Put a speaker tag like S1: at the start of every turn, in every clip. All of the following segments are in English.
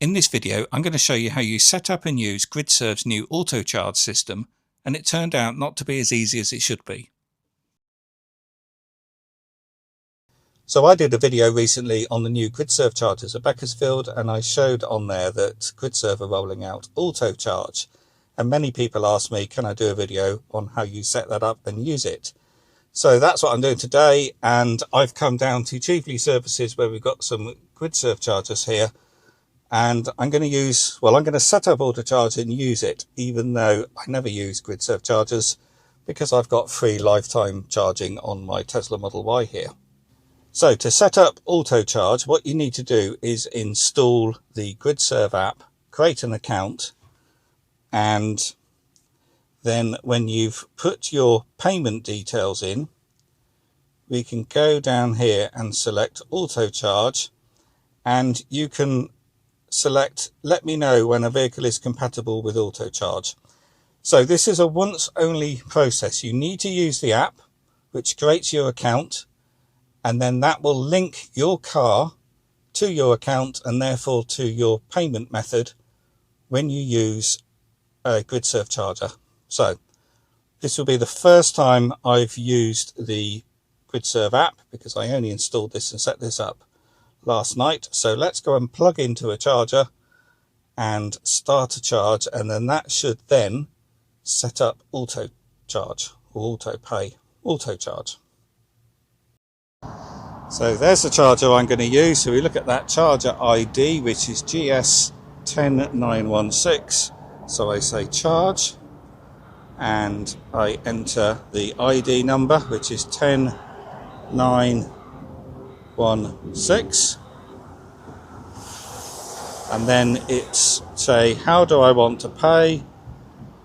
S1: In this video, I'm going to show you how you set up and use Gridserve's new Autocharge system, and it turned out not to be as easy as it should be. So I did a video recently on the new Gridserve chargers at Beaconsfield, and I showed on there that Gridserve are rolling out Autocharge. And many people asked me, can I do a video on how you set that up and use it? So that's what I'm doing today, and I've come down to Chieveley Services where we've got some Gridserve chargers here. And I'm going to set up Autocharge and use it, even though I never use Gridserve chargers, because I've got free lifetime charging on my Tesla Model Y here. So to set up Autocharge, what you need to do is install the Gridserve app, create an account, and then when you've put your payment details in, we can go down here and select Autocharge, and you can select let me know when a vehicle is compatible with Autocharge. So this is a once only process. You need to use the app, which creates your account, and then that will link your car to your account and therefore to your payment method when you use a Gridserve charger. So this will be the first time I've used the Gridserve app, because I only installed this and set this up last night. So let's go and plug into a charger and start a charge, and then that should then set up Autocharge or Autocharge. So there's the charger I'm going to use. So we look at that charger ID, which is GS10916. So I say charge, and I enter the ID number, which is 10916, and then it's say how do I want to pay,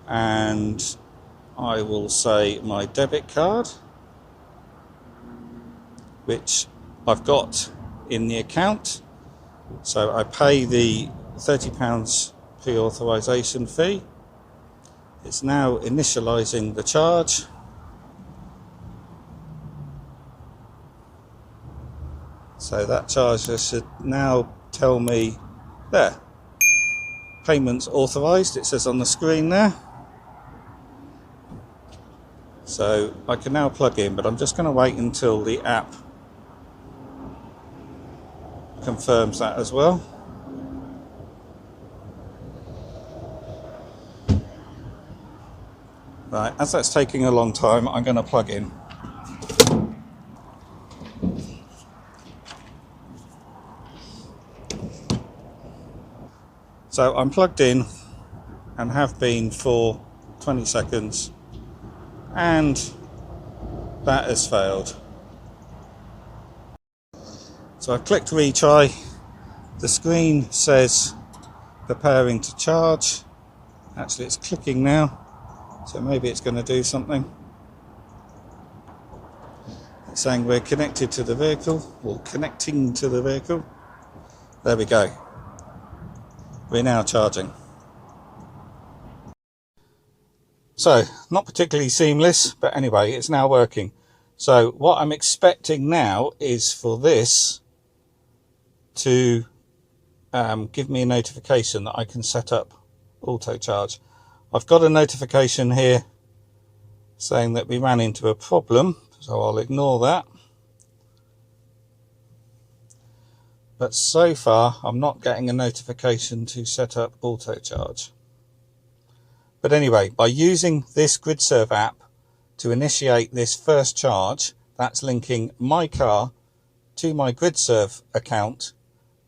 S1: and I will say my debit card, which I've got in the account. So I pay the £30 pre-authorization fee. It's now initializing the charge. So that charger should now tell me there, payments authorized, it says on the screen there. So I can now plug in, but I'm just going to wait until the app confirms that as well. Right, as that's taking a long time, I'm going to plug in. So I'm plugged in and have been for 20 seconds, and that has failed. So I've clicked retry. The screen says preparing to charge. Actually, it's clicking now, so maybe it's going to do something. It's saying we're connected to the vehicle, or connecting to the vehicle. There we go. We're now charging. So, not particularly seamless, but anyway, it's now working. So what I'm expecting now is for this to give me a notification that I can set up Autocharge. I've got a notification here saying that we ran into a problem, so I'll ignore that. But so far, I'm not getting a notification to set up Autocharge. But anyway, by using this Gridserve app to initiate this first charge, that's linking my car to my Gridserve account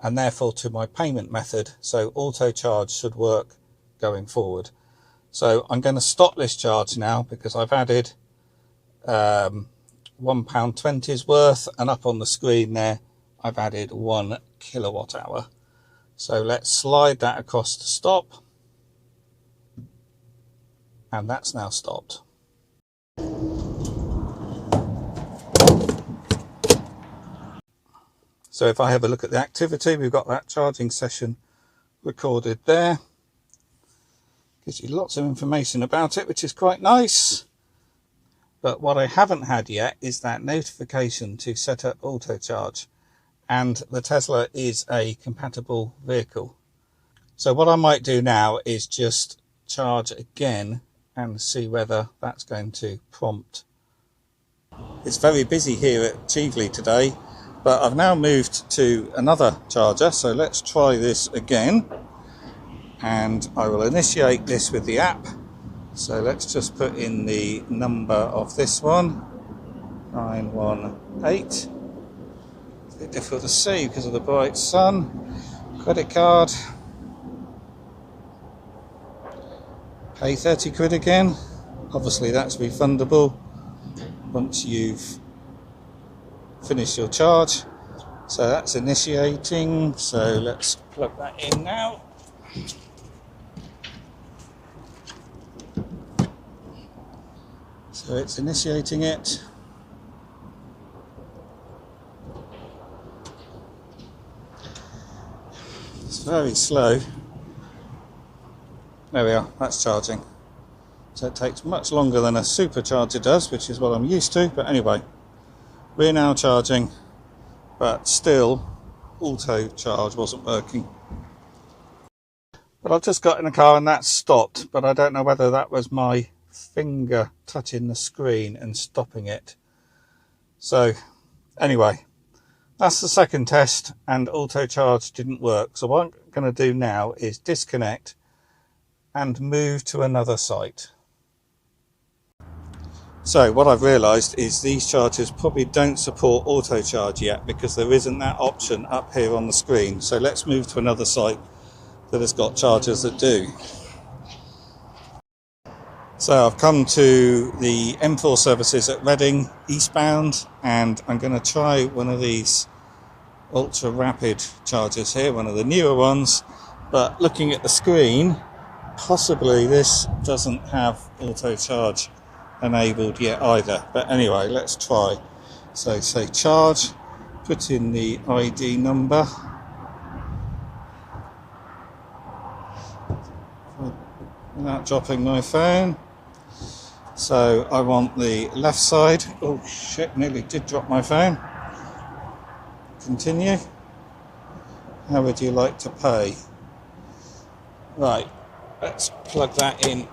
S1: and therefore to my payment method. So Autocharge should work going forward. So I'm going to stop this charge now, because I've added £1.20's worth, and up on the screen there I've added 1 kilowatt hour. So let's slide that across to stop, and that's now stopped. So if I have a look at the activity, we've got that charging session recorded there. Gives you lots of information about it, which is quite nice. But what I haven't had yet is that notification to set up Autocharge. And the Tesla is a compatible vehicle. So what I might do now is just charge again and see whether that's going to prompt. It's very busy here at Chieveley today, but I've now moved to another charger, so let's try this again, and I will initiate this with the app. So let's just put in the number of this one, 918. It's a bit difficult to see because of the bright sun. Credit card. Pay 30 quid again. Obviously that's refundable once you've finished your charge. So that's initiating, so let's plug that in now. So it's initiating it. It's very slow. There we are, that's charging. So it takes much longer than a supercharger does, which is what I'm used to, but anyway, we're now charging, but still auto charge wasn't working. But I've just got in the car and that's stopped, but I don't know whether that was my finger touching the screen and stopping it. So anyway, that's the second test, and auto charge didn't work. So what I'm going to do now is disconnect and move to another site. So what I've realised is these chargers probably don't support auto charge yet, because there isn't that option up here on the screen. So let's move to another site that has got chargers that do. So I've come to the M4 services at Reading eastbound, and I'm going to try one of these ultra rapid chargers here, one of the newer ones, but looking at the screen, possibly this doesn't have auto charge enabled yet either. But anyway, let's try. So say charge, put in the ID number, without dropping my phone. So I want the left side. Oh shit, nearly did drop my phone. Continue. How would you like to pay? Right, let's plug that in.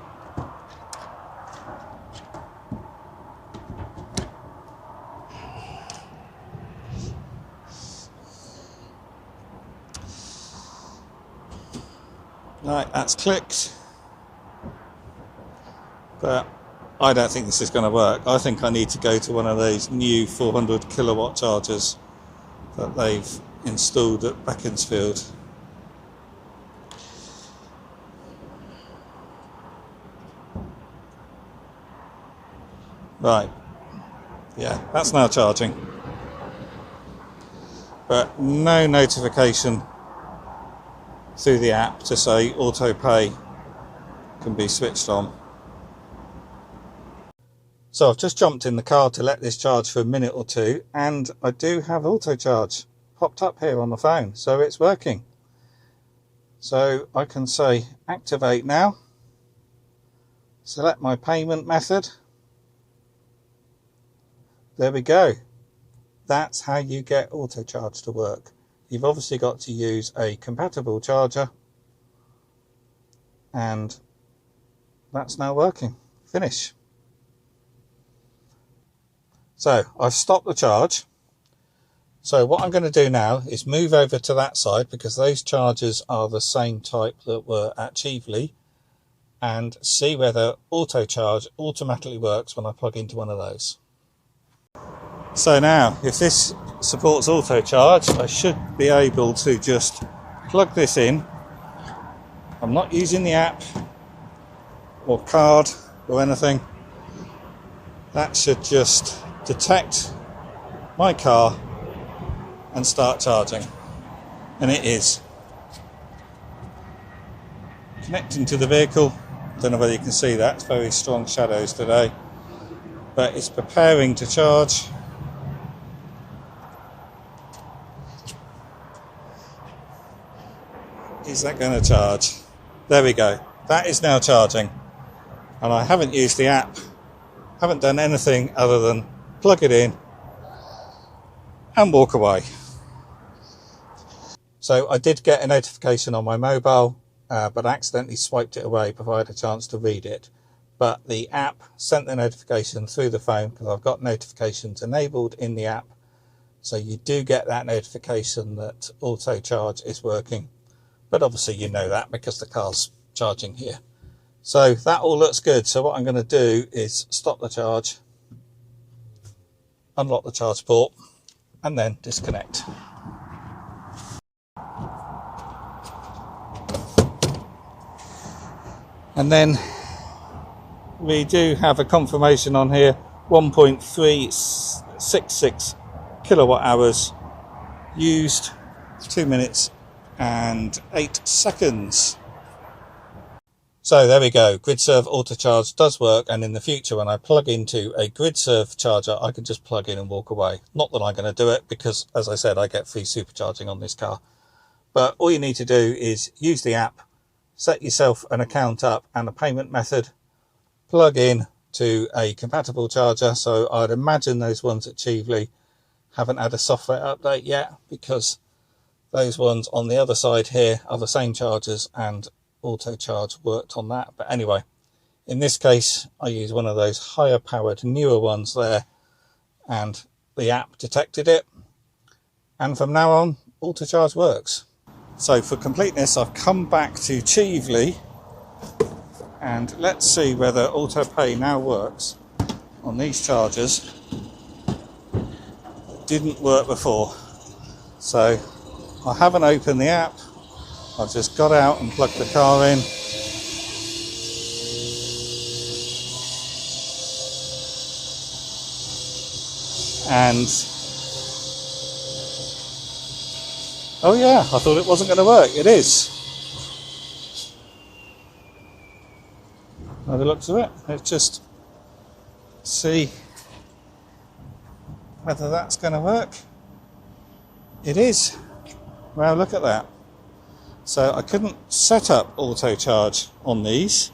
S1: Right, that's clicked. But I don't think this is going to work. I think I need to go to one of those new 400 kilowatt chargers that they've installed at Beaconsfield. Right, yeah, that's now charging, but no notification through the app to say auto pay can be switched on. So I've just jumped in the car to let this charge for a minute or two, and I do have auto charge popped up here on the phone, so it's working. So I can say activate now, select my payment method. There we go. That's how you get auto charge to work. You've obviously got to use a compatible charger, and that's now working. Finish. So I've stopped the charge. So what I'm going to do now is move over to that side, because those chargers are the same type that were at Chieveley, and see whether auto charge automatically works when I plug into one of those. So now, if this supports auto charge, I should be able to just plug this in. I'm not using the app or card or anything. That should just detect my car and start charging, and it is connecting to the vehicle. I don't know whether you can see that, it's very strong shadows today, but it's preparing to charge. Is that going to charge? There we go, that is now charging, and I haven't used the app, haven't done anything other than plug it in and walk away. So I did get a notification on my mobile but I accidentally swiped it away before I had a chance to read it. But the app sent the notification through the phone, because I've got notifications enabled in the app. So you do get that notification that auto charge is working. But obviously you know that because the car's charging here. So that all looks good. So what I'm going to do is stop the charge, unlock the charge port, and then disconnect. And then we do have a confirmation on here, 1.366 kilowatt hours used, 2 minutes and 8 seconds. So there we go, Gridserve Autocharge does work, and in the future when I plug into a Gridserve charger, I can just plug in and walk away. Not that I'm going to do it, because as I said, I get free supercharging on this car. But all you need to do is use the app, set yourself an account up and a payment method, plug in to a compatible charger. So I'd imagine those ones at Chieveley haven't had a software update yet, because those ones on the other side here are the same chargers and Autocharge worked on that. But anyway, in this case I use one of those higher powered newer ones there, and the app detected it, and from now on Autocharge works. So for completeness, I've come back to Chieveley, and let's see whether AutoPay now works on these chargers. It didn't work before, so I haven't opened the app. I've just got out and plugged the car in. And oh yeah, I thought it wasn't going to work. It is. By the looks of it, let's just see whether that's going to work. It is. Wow, look at that. So I couldn't set up auto charge on these,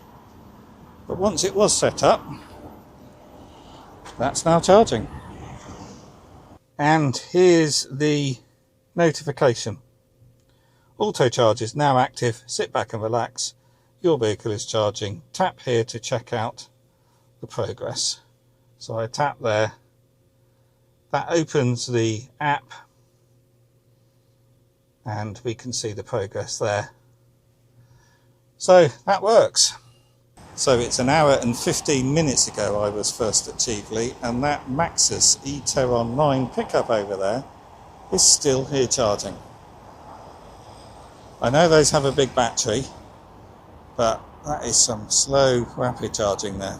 S1: but once it was set up, that's now charging. And here's the notification. Auto charge is now active. Sit back and relax. Your vehicle is charging. Tap here to check out the progress. So I tap there. That opens the app, and we can see the progress there. So that works. So it's an hour and 15 minutes ago I was first at Chieveley, and that Maxus eTerron 9 pickup over there is still here charging. I know those have a big battery, but that is some slow, rapid charging there.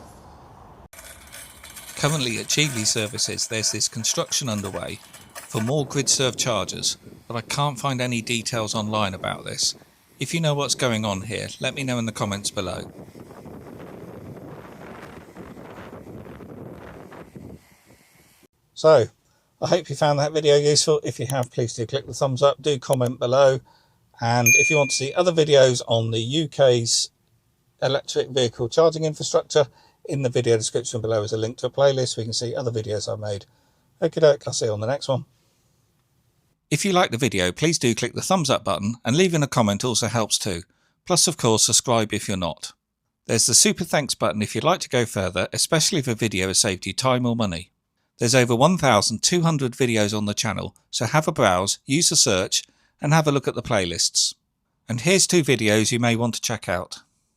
S2: Currently at Chieveley Services there's this construction underway for more Gridserve chargers, but I can't find any details online about this. If you know what's going on here, let me know in the comments below.
S1: So, I hope you found that video useful. If you have, please do click the thumbs up, do comment below, and if you want to see other videos on the UK's electric vehicle charging infrastructure, in the video description below is a link to a playlist where you can see other videos I've made. Okie doke, I'll see you on the next one.
S2: If you like the video, please do click the thumbs up button, and leaving a comment also helps too. Plus, of course, subscribe if you're not. There's the super thanks button if you'd like to go further, especially if a video has saved you time or money. There's over 1,200 videos on the channel, so have a browse, use the search, and have a look at the playlists. And here's 2 videos you may want to check out.